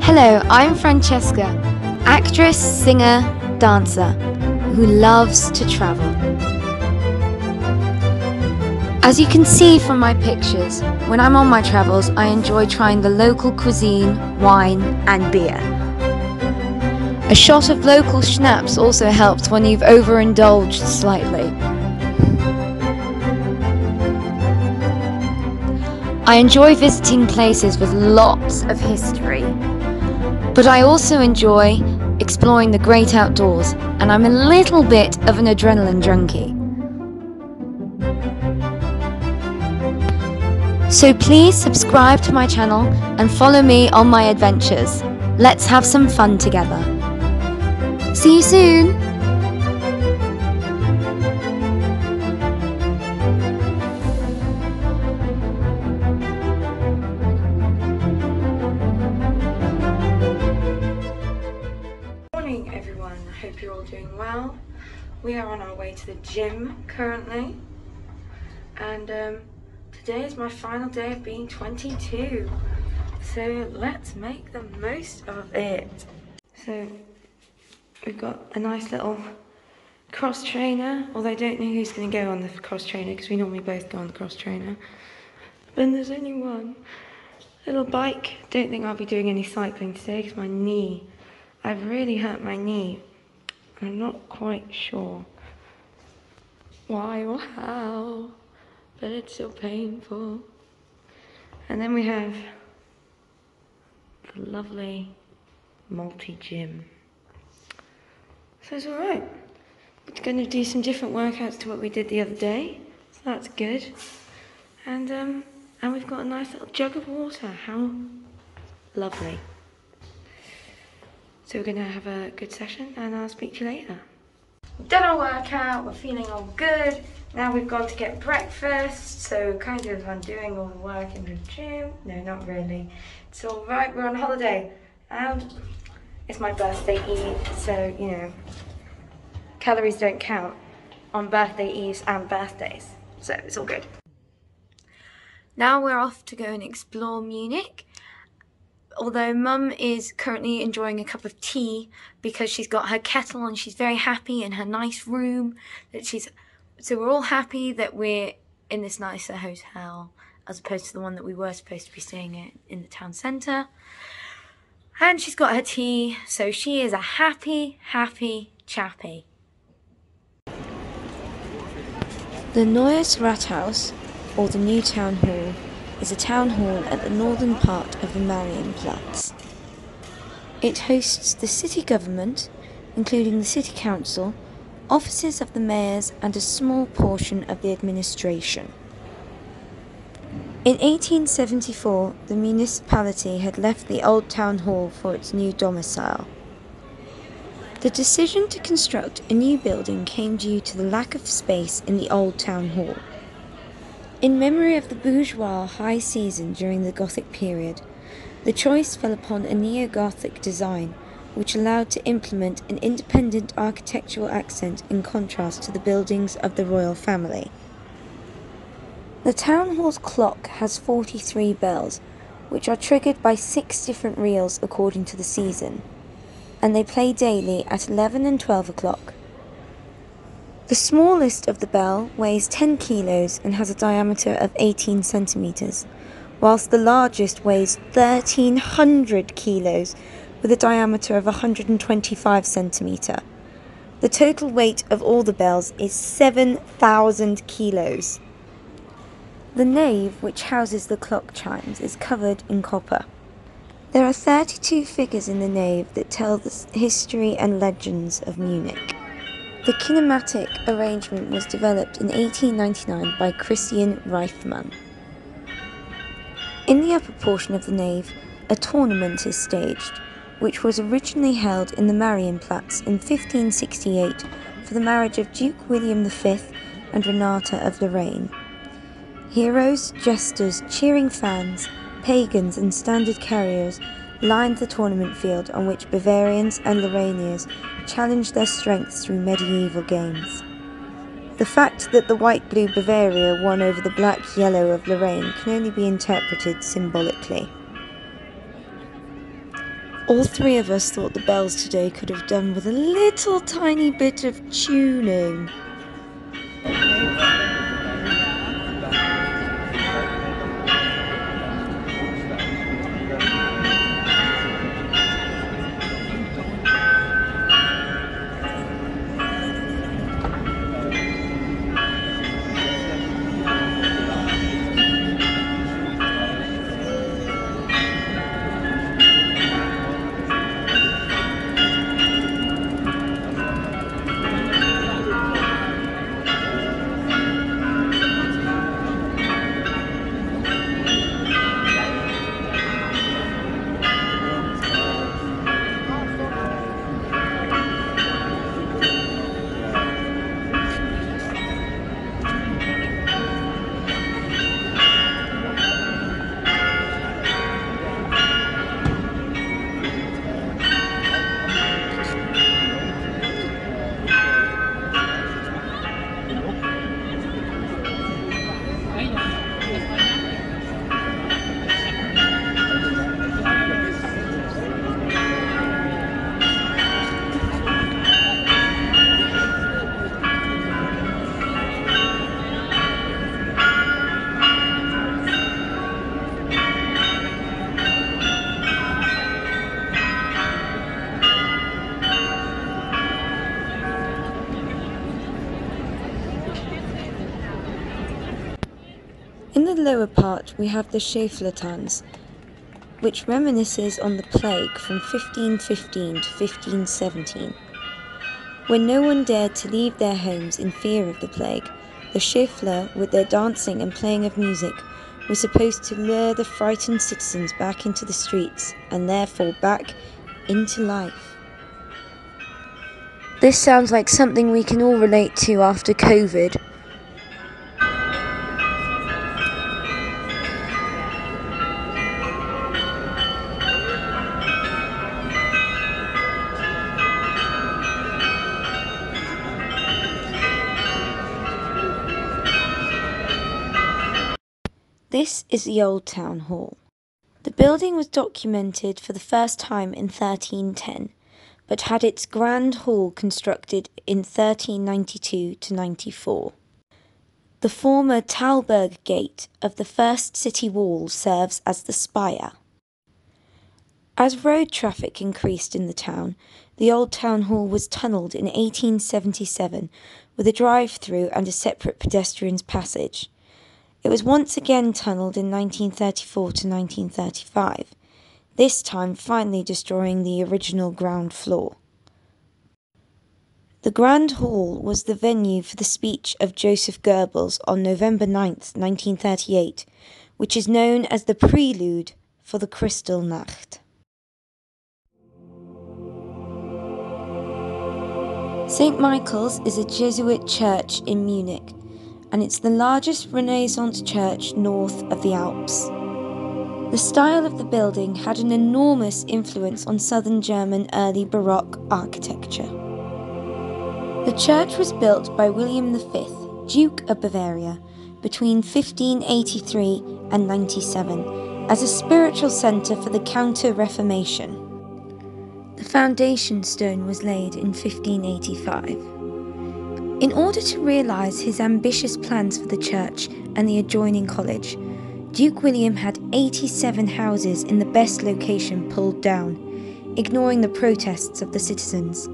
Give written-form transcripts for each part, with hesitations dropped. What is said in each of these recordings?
Hello, I'm Francesca, actress, singer, dancer, who loves to travel. As you can see from my pictures, when I'm on my travels, I enjoy trying the local cuisine, wine and beer. A shot of local schnapps also helps when you've overindulged slightly. I enjoy visiting places with lots of history, but I also enjoy exploring the great outdoors, and I'm a little bit of an adrenaline junkie. So please subscribe to my channel and follow me on my adventures. Let's have some fun together. See you soon! Morning everyone, I hope you're all doing well. We are on our way to the gym currently, and today is my final day of being 22, so let's make the most of it. So we've got a nice little cross trainer, although I don't know who's going to go on the cross trainer because we normally both go on the cross trainer, but there's only one. Little bike. Don't think I'll be doing any cycling today because my knee, I've really hurt my knee. I'm not quite sure why or how, but it's still painful. And then we have the lovely multi-gym. So it's alright. We're going to do some different workouts to what we did the other day, so that's good. And we've got a nice little jug of water. How lovely. So we're going to have a good session, and I'll speak to you later. We've done our workout, we're feeling all good. Now we've gone to get breakfast, so kind of I'm doing all the work in the gym. No, not really. It's all right, we're on holiday. It's my birthday eve, so, you know, calories don't count on birthday eves and birthdays, so it's all good. Now we're off to go and explore Munich. Although Mum is currently enjoying a cup of tea because she's got her kettle and she's very happy in her nice room. So we're all happy that we're in this nicer hotel as opposed to the one that we were supposed to be staying in the town centre. And she's got her tea, so she is a happy, happy chappy. The Neues Rathaus, or the New Town Hall, is a town hall at the northern part of the Marienplatz. It hosts the city government, including the city council, offices of the mayors and a small portion of the administration. In 1874, the municipality had left the old town hall for its new domicile. The decision to construct a new building came due to the lack of space in the old town hall. In memory of the bourgeois high season during the Gothic period, the choice fell upon a neo-Gothic design, which allowed to implement an independent architectural accent in contrast to the buildings of the royal family. The town hall's clock has 43 bells, which are triggered by 6 different reels according to the season, and they play daily at 11 and 12 o'clock. The smallest of the bell weighs 10 kilos and has a diameter of 18 centimeters, whilst the largest weighs 1,300 kilos with a diameter of 125 centimeter. The total weight of all the bells is 7,000 kilos. The nave, which houses the clock chimes, is covered in copper. There are 32 figures in the nave that tell the history and legends of Munich. The kinematic arrangement was developed in 1899 by Christian Reifmann. In the upper portion of the nave, a tournament is staged, which was originally held in the Marienplatz in 1568 for the marriage of Duke William V and Renata of Lorraine. Heroes, jesters, cheering fans, pagans and standard carriers lined the tournament field on which Bavarians and Lorrainiers challenged their strength through medieval games. The fact that the white-blue Bavaria won over the black-yellow of Lorraine can only be interpreted symbolically. All three of us thought the bells today could have done with a little tiny bit of tuning. In the lower part we have the Schäflertanz, which reminisces on the plague from 1515 to 1517. When no one dared to leave their homes in fear of the plague, the Schäfler, with their dancing and playing of music, were supposed to lure the frightened citizens back into the streets and therefore back into life. This sounds like something we can all relate to after COVID. This is the Old Town Hall. The building was documented for the first time in 1310, but had its Grand Hall constructed in 1392 to 94. The former Talberg Gate of the first city wall serves as the spire. As road traffic increased in the town, the Old Town Hall was tunnelled in 1877 with a drive-through and a separate pedestrians passage. It was once again tunnelled in 1934 to 1935, this time finally destroying the original ground floor. The Grand Hall was the venue for the speech of Joseph Goebbels on November 9th, 1938, which is known as the prelude for the Kristallnacht. St. Michael's is a Jesuit church in Munich, and it's the largest Renaissance church north of the Alps. The style of the building had an enormous influence on southern German early Baroque architecture. The church was built by William V, Duke of Bavaria, between 1583 and 97, as a spiritual centre for the Counter-Reformation. The foundation stone was laid in 1585. In order to realise his ambitious plans for the church and the adjoining college, Duke William had 87 houses in the best location pulled down, ignoring the protests of the citizens.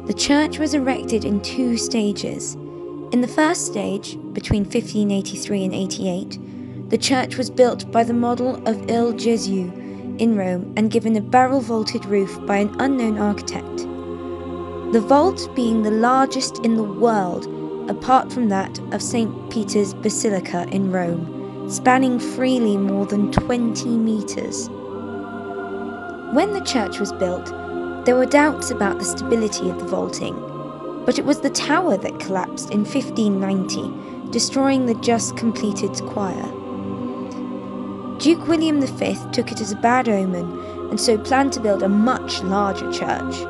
The church was erected in 2 stages. In the first stage, between 1583 and 88, the church was built by the model of Il Gesù in Rome and given a barrel-vaulted roof by an unknown architect. The vault being the largest in the world, apart from that of St. Peter's Basilica in Rome, spanning freely more than 20 metres. When the church was built, there were doubts about the stability of the vaulting, but it was the tower that collapsed in 1590, destroying the just completed choir. Duke William V took it as a bad omen and so planned to build a much larger church.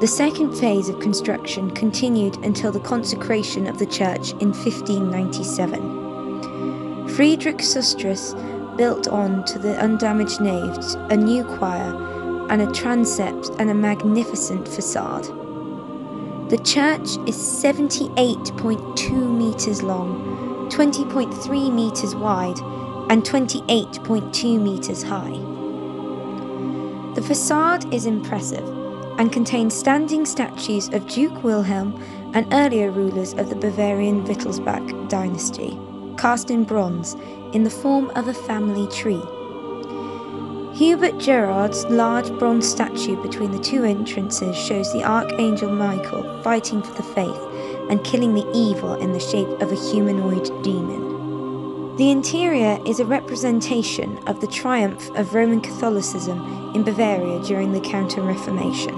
The second phase of construction continued until the consecration of the church in 1597. Friedrich Sustrus built on to the undamaged nave a new choir and a transept and a magnificent facade. The church is 78.2 metres long, 20.3 metres wide, and 28.2 metres high. The facade is impressive and contains standing statues of Duke Wilhelm and earlier rulers of the Bavarian Wittelsbach dynasty, cast in bronze in the form of a family tree. Hubert Gerard's large bronze statue between the two entrances shows the Archangel Michael fighting for the faith and killing the evil in the shape of a humanoid demon. The interior is a representation of the triumph of Roman Catholicism in Bavaria during the Counter-Reformation.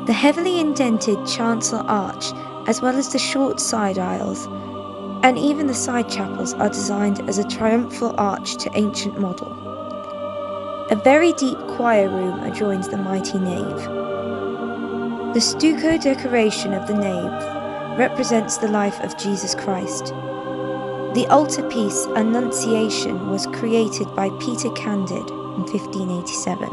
The heavily indented chancel arch, as well as the short side aisles, and even the side chapels are designed as a triumphal arch to ancient model. A very deep choir room adjoins the mighty nave. The stucco decoration of the nave represents the life of Jesus Christ. The altarpiece Annunciation was created by Peter Candid in 1587.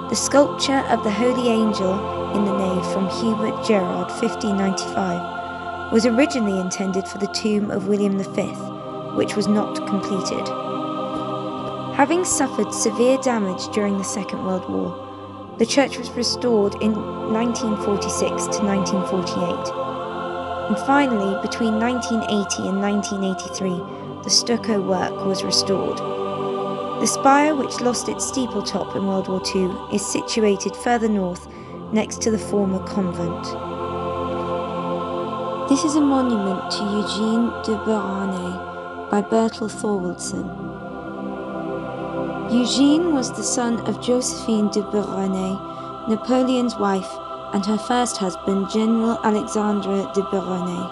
The sculpture of the Holy Angel in the nave from Hubert Gerard 1595 was originally intended for the tomb of William V, which was not completed. Having suffered severe damage during the Second World War, the church was restored in 1946 to 1948. And finally, between 1980 and 1983, the stucco work was restored. The spire, which lost its steeple top in World War II, is situated further north, next to the former convent. This is a monument to Eugene de Beauharnais by Bertel Thorwaldsen. Eugene was the son of Josephine de Beauharnais, Napoleon's wife, and her first husband, General Alexandre de Beauharnais.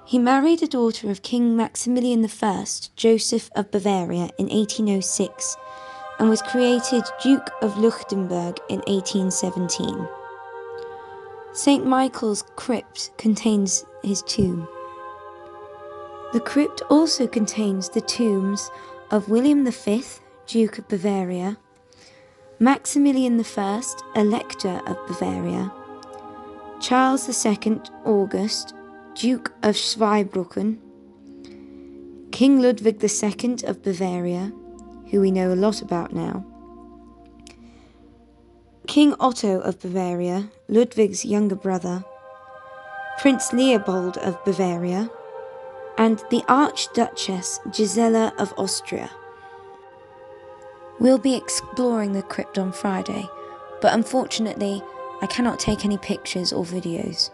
He married a daughter of King Maximilian I, Joseph of Bavaria, in 1806, and was created Duke of Leuchtenberg in 1817. St. Michael's crypt contains his tomb. The crypt also contains the tombs of William V, Duke of Bavaria, Maximilian I, Elector of Bavaria, Charles II August, Duke of Zweibrücken, King Ludwig II of Bavaria, who we know a lot about now, King Otto of Bavaria, Ludwig's younger brother, Prince Leopold of Bavaria, and the Archduchess Gisela of Austria. We'll be exploring the crypt on Friday, but unfortunately, I cannot take any pictures or videos.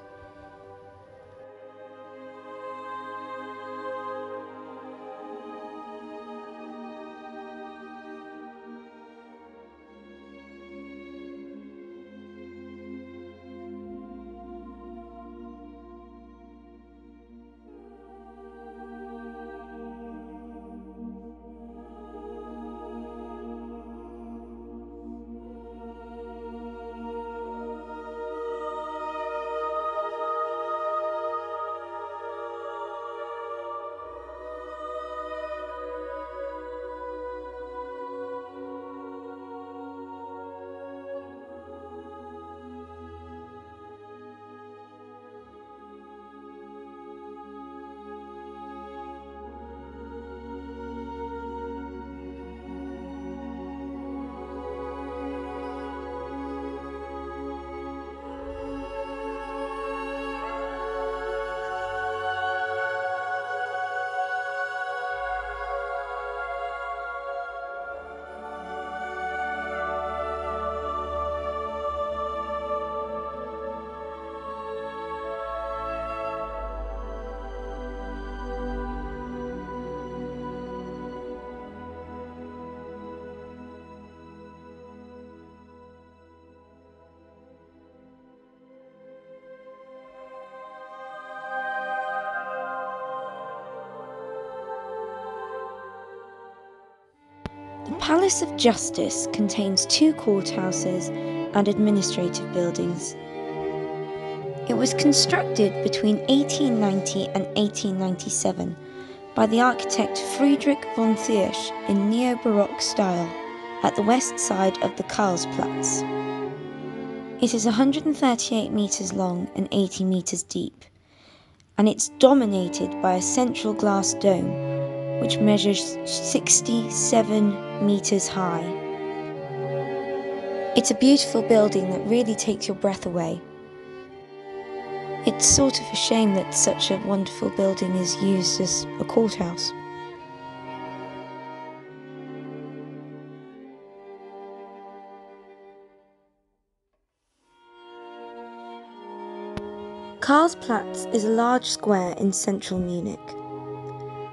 The Palace of Justice contains 2 courthouses and administrative buildings. It was constructed between 1890 and 1897 by the architect Friedrich von Thiersch in neo-Baroque style. at the west side of the Karlsplatz. It is 138 metres long and 80 metres deep, and it's dominated by a central glass dome which measures 67 metres high. It's a beautiful building that really takes your breath away. It's sort of a shame that such a wonderful building is used as a courthouse. Karlsplatz is a large square in central Munich.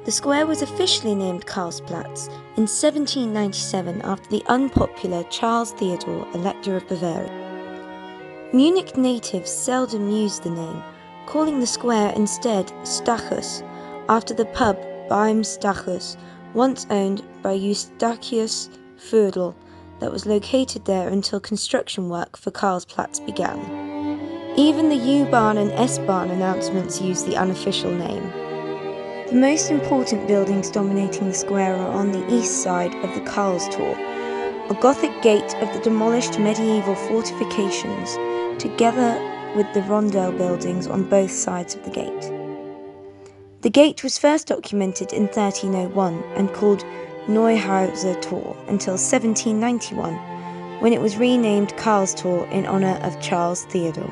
The square was officially named Karlsplatz in 1797 after the unpopular Charles Theodor, Elector of Bavaria. Munich natives seldom used the name, calling the square instead Stachus, after the pub Beim Stachus, once owned by Eustachius Födel, that was located there until construction work for Karlsplatz began. Even the U-Bahn and S-Bahn announcements use the unofficial name. The most important buildings dominating the square are on the east side of the Karlstor, a Gothic gate of the demolished medieval fortifications, together with the rondel buildings on both sides of the gate. The gate was first documented in 1301 and called Neuhauser Tor until 1791, when it was renamed Karlstor in honour of Charles Theodor.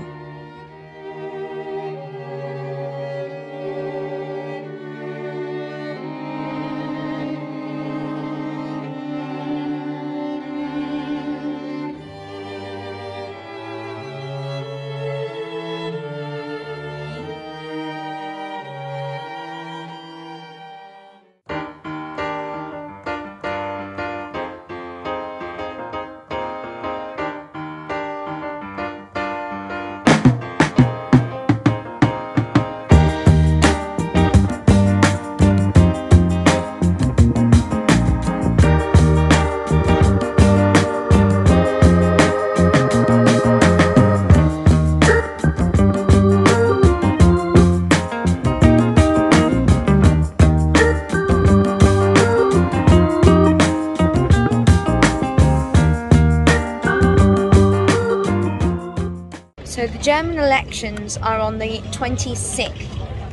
So the German elections are on the 26th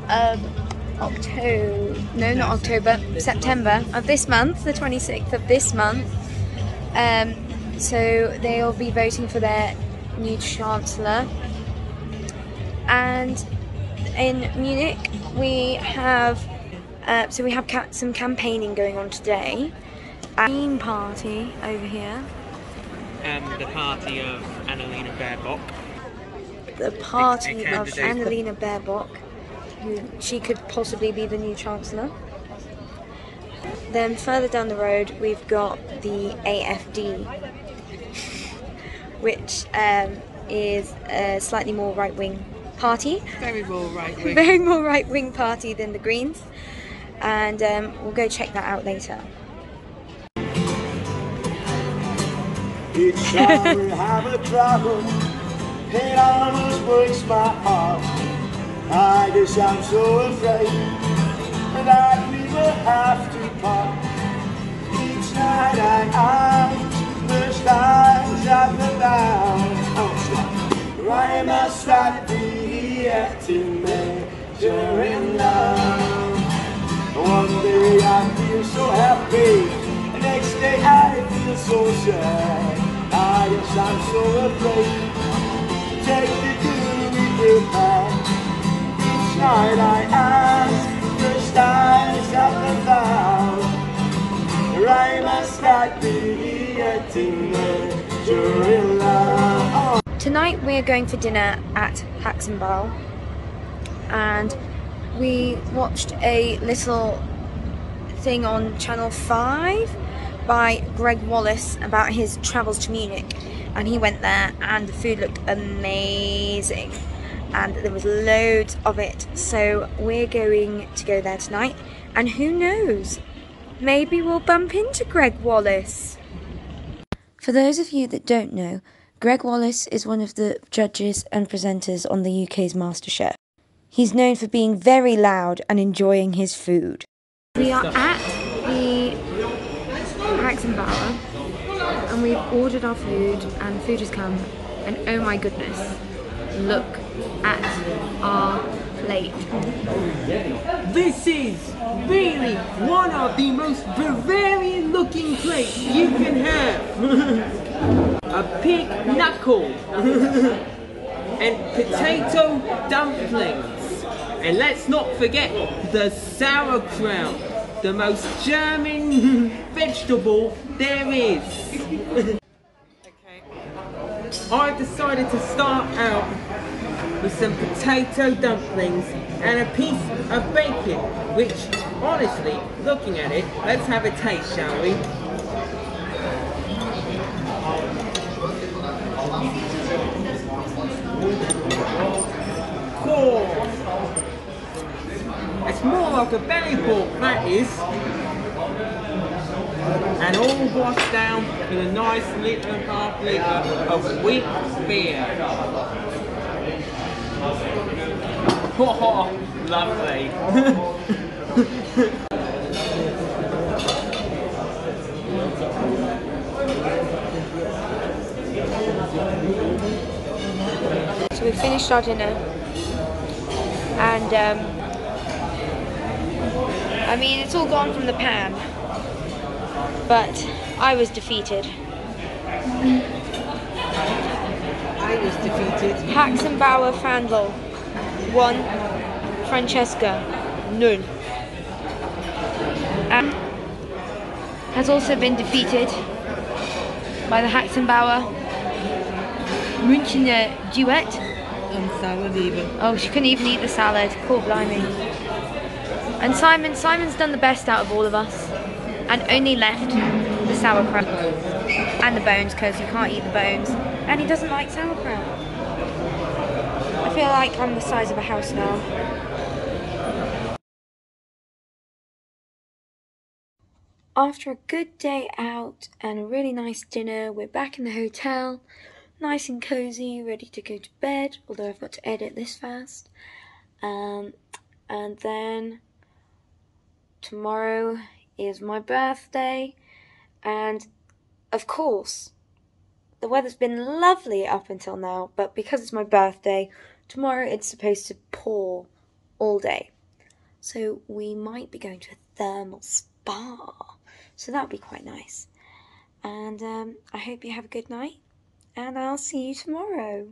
of September of this month, the 26th of this month. So they'll be voting for their new Chancellor. And in Munich we have some campaigning going on today. Green Party over here. And the party of Annalena Baerbock. The party of Annalena Baerbock, she could possibly be the new Chancellor. Then further down the road we've got the AfD, which is a slightly more right-wing party. Very more right-wing. Very more right-wing party than the Greens. And we'll go check that out later. Each time we have a trouble, it almost breaks my heart. I guess I'm so afraid that we will have to part. Each night I ask the stars up and down, why must I be acting measuring love? One day I feel so happy, the next day I feel so sad. I guess I'm so afraid. Take the good we get back. Each night I ask the stars up and down, why must I be a teenager in love? Tonight we're going for dinner at Haxenball, and we watched a little thing on Channel 5 by Greg Wallace about his travels to Munich. And he went there and the food looked amazing and there was loads of it, so we're going to go there tonight, and who knows, maybe we'll bump into Greg Wallace. For those of you that don't know, Greg Wallace is one of the judges and presenters on the UK's MasterChef. He's known for being very loud and enjoying his food. We are at the Haxenbauer and we've ordered our food, and food has come, and oh my goodness, look at our plate. This is really one of the most Bavarian looking plates you can have. A pig knuckle and potato dumplings. And let's not forget the sauerkraut, the most German vegetable there is. I decided to start out with some potato dumplings and a piece of bacon, which, honestly, looking at it, let's have a taste, shall we? Oh, it's more like a belly pork, that is. And all washed down in a nice liter and half litre of wheat beer. Oh, lovely. So we finished our dinner, and I mean, it's all gone from the pan, but I was defeated. I was defeated. Haxenbauer Fandel 1, Francesca 0. Has also been defeated by the Haxenbauer Münchener duet. And salad even. Oh, she couldn't even eat the salad. Poor blimey. And Simon's done the best out of all of us, and only left the sauerkraut and the bones, because he can't eat the bones, and he doesn't like sauerkraut. I feel like I'm the size of a house now. After a good day out and a really nice dinner, we're back in the hotel, nice and cozy, ready to go to bed, although I've got to edit this fast. And then tomorrow is my birthday, and of course the weather's been lovely up until now, but because it's my birthday, tomorrow it's supposed to pour all day, so we might be going to a thermal spa, so that'll be quite nice. And I hope you have a good night, and I'll see you tomorrow.